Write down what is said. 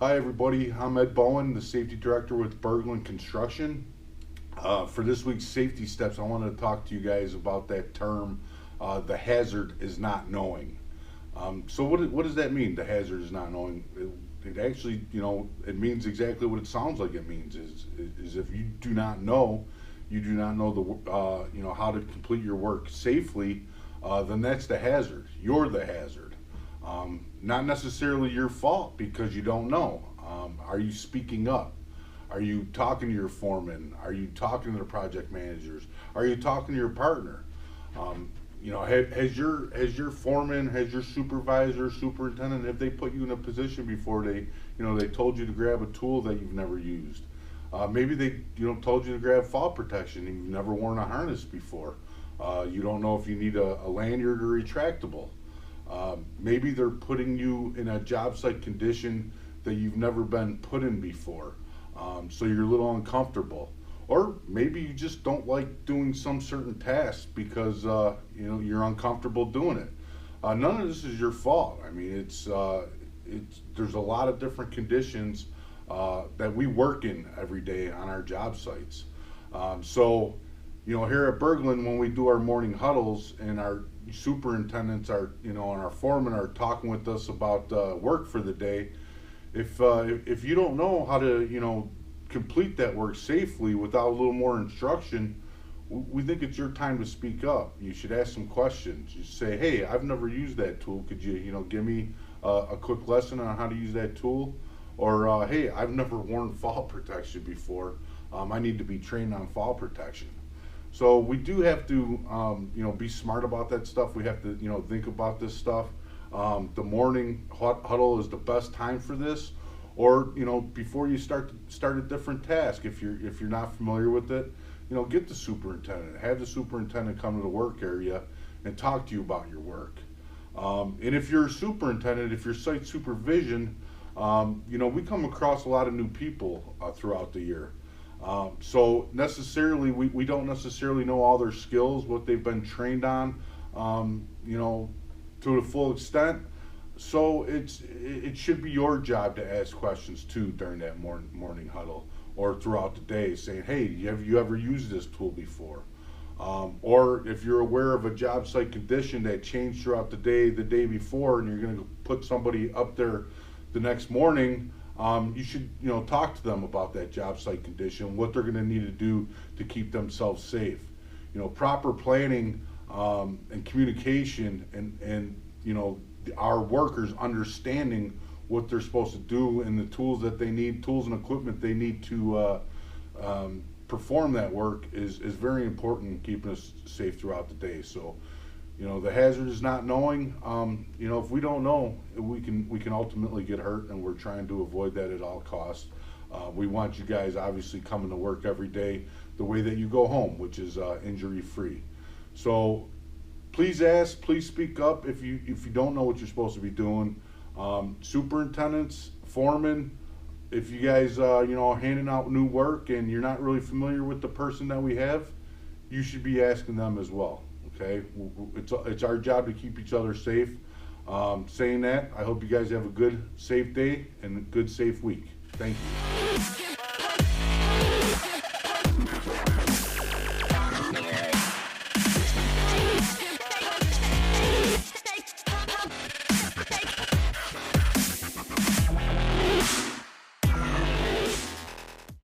Hi everybody, I'm Ed Bowen, the Safety Director with Berglund Construction. For this week's safety steps, I wanted to talk to you guys about that term, the hazard is not knowing. So what does that mean, the hazard is not knowing? It actually, it means exactly what it sounds like it means, is if you do not know, how to complete your work safely, then that's the hazard. You're the hazard. Not necessarily your fault because you don't know. Are you speaking up? Are you talking to your foreman? Are you talking to the project managers? Are you talking to your partner? Has your foreman, has your supervisor, superintendent, have they put you in a position before they told you to grab a tool that you've never used? Maybe they told you to grab fall protection and you've never worn a harness before. You don't know if you need a lanyard or retractable. Maybe they're putting you in a job site condition that you've never been put in before, so you're a little uncomfortable. Or maybe you just don't like doing some certain tasks because you're uncomfortable doing it. None of this is your fault. I mean, there's a lot of different conditions that we work in every day on our job sites. Here at Berglund, when we do our morning huddles and our superintendents and our foremen are talking with us about work for the day, if you don't know how to complete that work safely without a little more instruction, we think it's your time to speak up. You should ask some questions. You say, hey, I've never used that tool. Could you give me a quick lesson on how to use that tool? Or hey, I've never worn fall protection before. I need to be trained on fall protection. So we do have to, be smart about that stuff. We have to, think about this stuff. The morning huddle is the best time for this, or before you start a different task. If you're not familiar with it, get the superintendent. Have the superintendent come to the work area and talk to you about your work. And if you're a superintendent, if you're site supervision, we come across a lot of new people throughout the year. So necessarily, we don't necessarily know all their skills, what they've been trained on, to the full extent. So it should be your job to ask questions too during that morning huddle or throughout the day, saying, hey, have you ever used this tool before? Or if you're aware of a job site condition that changed throughout the day before, and you're going to put somebody up there the next morning, you should talk to them about that job site condition, what they're going to need to do to keep themselves safe. Proper planning and communication, and our workers understanding what they're supposed to do and the tools that they need, tools and equipment they need to perform that work is very important in keeping us safe throughout the day. So the hazard is not knowing. If we don't know, we can ultimately get hurt, and we're trying to avoid that at all costs. We want you guys obviously coming to work every day the way that you go home, which is injury free. So please ask, please speak up if you don't know what you're supposed to be doing. Superintendents, foremen, if you guys handing out new work and you're not really familiar with the person that we have, you should be asking them as well. Okay, it's our job to keep each other safe. Saying that, I hope you guys have a good, safe day and a good, safe week. Thank you.